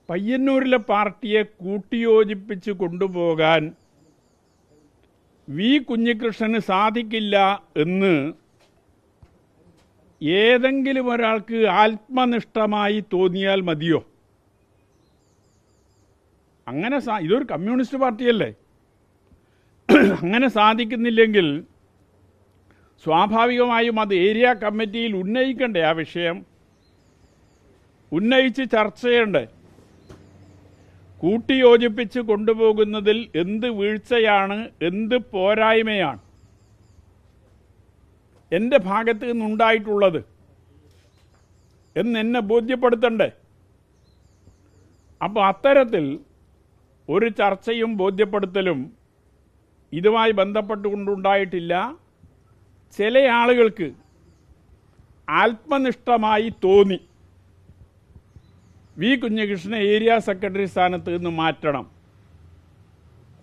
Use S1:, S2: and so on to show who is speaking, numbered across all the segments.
S1: പയ്യന്നൂരിലെ പാർട്ടിയെ കൂട്ടിയോജിപ്പിച്ച് കൊണ്ടുപോകാൻ വി കുഞ്ഞികൃഷ്ണന് സാധിക്കില്ല എന്ന് ഏതെങ്കിലും ഒരാൾക്ക് ആത്മനിഷ്ഠമായി തോന്നിയാൽ മതിയോ? അങ്ങനെ ഇതൊരു കമ്മ്യൂണിസ്റ്റ് പാർട്ടിയല്ലേ? അങ്ങനെ സാധിക്കുന്നില്ലെങ്കിൽ സ്വാഭാവികമായും അത് ഏരിയ കമ്മിറ്റിയിൽ ഉന്നയിക്കണ്ടേ? ആ വിഷയം ഉന്നയിച്ച് ചർച്ച ചെയ്യണ്ടേ? കൂട്ടിയോജിപ്പിച്ച് കൊണ്ടുപോകുന്നതിൽ എന്ത് വീഴ്ചയാണ്, എന്ത് പോരായ്മയാണ് എൻ്റെ ഭാഗത്ത് നിന്നുണ്ടായിട്ടുള്ളത് എന്നെ ബോധ്യപ്പെടുത്തണ്ടേ? അപ്പോൾ അത്തരത്തിൽ ഒരു ചർച്ചയും ബോധ്യപ്പെടുത്തലും ഇതുമായി ബന്ധപ്പെട്ടുകൊണ്ടുണ്ടായിട്ടില്ല. ചില ആളുകൾക്ക് ആത്മനിഷ്ഠമായി തോന്നി വി കുഞ്ഞികൃഷ്ണനെ ഏരിയ സെക്രട്ടറി സ്ഥാനത്ത് നിന്ന് മാറ്റണം.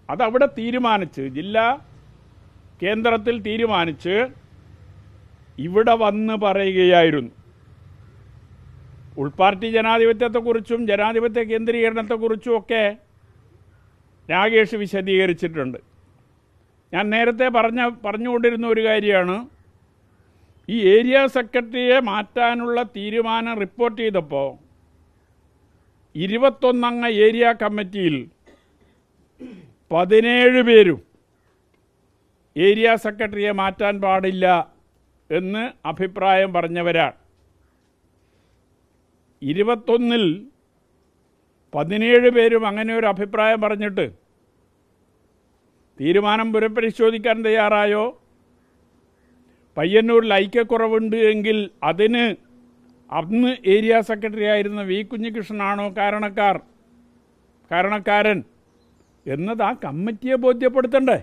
S1: അതവിടെ തീരുമാനിച്ച്, ജില്ലാ കേന്ദ്രത്തിൽ തീരുമാനിച്ച് ഇവിടെ വന്ന് പറയുകയായിരുന്നു. ഉൾപാർട്ടി ജനാധിപത്യത്തെക്കുറിച്ചും ജനാധിപത്യ കേന്ദ്രീകരണത്തെക്കുറിച്ചും ഒക്കെ രാകേഷ് വിശദീകരിച്ചിട്ടുണ്ട്. ഞാൻ നേരത്തെ പറഞ്ഞുകൊണ്ടിരുന്ന ഒരു കാര്യമാണ്, ഈ ഏരിയ സെക്രട്ടറിയെ മാറ്റാനുള്ള തീരുമാനം റിപ്പോർട്ട് ചെയ്തപ്പോൾ 21 അംഗ ഏരിയ കമ്മിറ്റിയിൽ 17 പേരും ഏരിയ സെക്രട്ടറിയെ മാറ്റാൻ പാടില്ല എന്ന് അഭിപ്രായം പറഞ്ഞവരാണ്. 21-ൽ 17 പേരും അങ്ങനെ ഒരു അഭിപ്രായം പറഞ്ഞിട്ട് തീരുമാനം പുനഃപരിശോധിക്കാൻ തയ്യാറായോ? പയ്യന്നൂരിൽ ഐക്യക്കുറവുണ്ട് എങ്കിൽ അതിന് അന്ന് ഏരിയ സെക്രട്ടറി ആയിരുന്ന വി കുഞ്ഞികൃഷ്ണനാണോ കാരണക്കാരൻ എന്നത് ആ കമ്മിറ്റിയെ ബോധ്യപ്പെടുത്തണ്ടേ?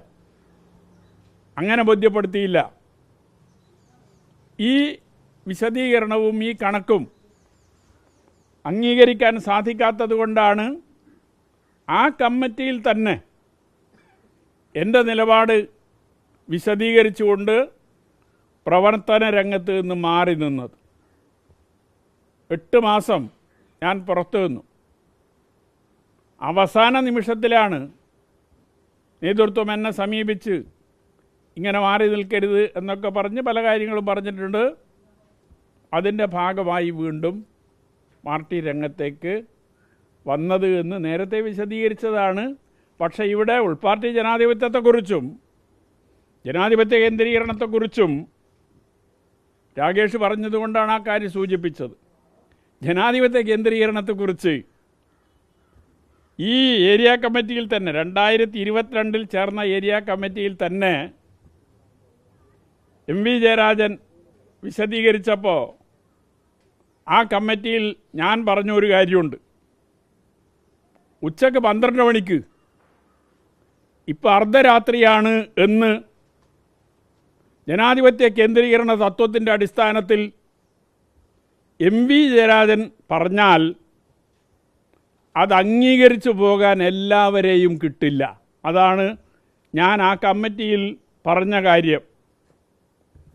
S1: അങ്ങനെ ബോധ്യപ്പെടുത്തിയില്ല. ഈ വിശദീകരണവും ഈ കണക്കും അംഗീകരിക്കാൻ സാധിക്കാത്തത് കൊണ്ടാണ് ആ കമ്മിറ്റിയിൽ തന്നെ എൻ്റെ നിലപാട് വിശദീകരിച്ചുകൊണ്ട് പ്രവർത്തന രംഗത്ത് നിന്ന് മാറി നിന്നത്. 8 മാസം ഞാൻ പുറത്തു നിന്നു. അവസാന നിമിഷത്തിലാണ് നേതൃത്വം എന്നെ സമീപിച്ച് ഇങ്ങനെ മാറി നിൽക്കരുത് എന്നൊക്കെ പറഞ്ഞ് പല കാര്യങ്ങളും പറഞ്ഞിട്ടുണ്ട്. അതിൻ്റെ ഭാഗമായി വീണ്ടും പാർട്ടി രംഗത്തേക്ക് വന്നത് എന്ന് നേരത്തെ വിശദീകരിച്ചതാണ്. പക്ഷേ ഇവിടെ ഉൾപാർട്ടി ജനാധിപത്യത്തെക്കുറിച്ചും ജനാധിപത്യ കേന്ദ്രീകരണത്തെക്കുറിച്ചും രാകേഷ് പറഞ്ഞതുകൊണ്ടാണ് ആ കാര്യം സൂചിപ്പിച്ചത്. ജനാധിപത്യ കേന്ദ്രീകരണത്തെക്കുറിച്ച് ഈ ഏരിയ കമ്മിറ്റിയിൽ തന്നെ 2022-ൽ ചേർന്ന ഏരിയ കമ്മിറ്റിയിൽ തന്നെ MV ജയരാജൻ വിശദീകരിച്ചപ്പോൾ ആ കമ്മിറ്റിയിൽ ഞാൻ പറഞ്ഞ ഒരു കാര്യമുണ്ട്. ഉച്ചക്ക് 12 മണിക്ക് ഇപ്പോൾ അർദ്ധരാത്രിയാണ് എന്ന് ജനാധിപത്യ കേന്ദ്രീകരണ തത്വത്തിൻ്റെ അടിസ്ഥാനത്തിൽ MV ജയരാജൻ പറഞ്ഞാൽ അത് അംഗീകരിച്ചു പോകാൻ എല്ലാവരെയും കിട്ടില്ല. അതാണ് ഞാൻ ആ കമ്മിറ്റിയിൽ പറഞ്ഞ കാര്യം.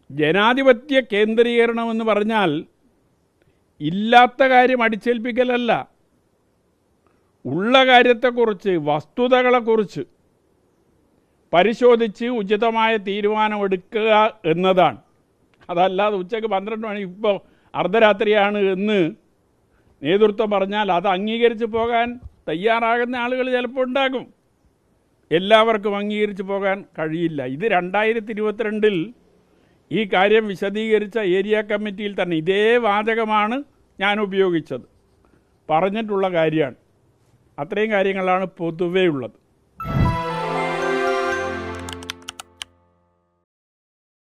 S1: ജനാധിപത്യ കേന്ദ്രീകരണമെന്ന് പറഞ്ഞാൽ ഇല്ലാത്ത കാര്യം അടിച്ചേൽപ്പിക്കലല്ല, ഉള്ള കാര്യത്തെക്കുറിച്ച് വസ്തുതകളെക്കുറിച്ച് പരിശോധിച്ച് ഉചിതമായ തീരുമാനമെടുക്കുക എന്നതാണ്. അതല്ലാതെ ഉച്ചയ്ക്ക് 12 മണി ഇപ്പോൾ അർദ്ധരാത്രിയാണ് എന്ന് നേതൃത്വം പറഞ്ഞാൽ അത് അംഗീകരിച്ച് പോകാൻ തയ്യാറാകുന്ന ആളുകൾ ചിലപ്പോൾ ഉണ്ടാകും. എല്ലാവർക്കും അംഗീകരിച്ച് പോകാൻ കഴിയില്ല. ഇത് 2022-ൽ ഈ കാര്യം വിശദീകരിച്ച ഏരിയ കമ്മിറ്റിയിൽ തന്നെ ഇതേ വാചകമാണ് ഞാൻ ഉപയോഗിച്ചത്, പറഞ്ഞിട്ടുള്ള കാര്യമാണ്. അത്രയും കാര്യങ്ങളാണ് പൊതുവേ ഉള്ളത്.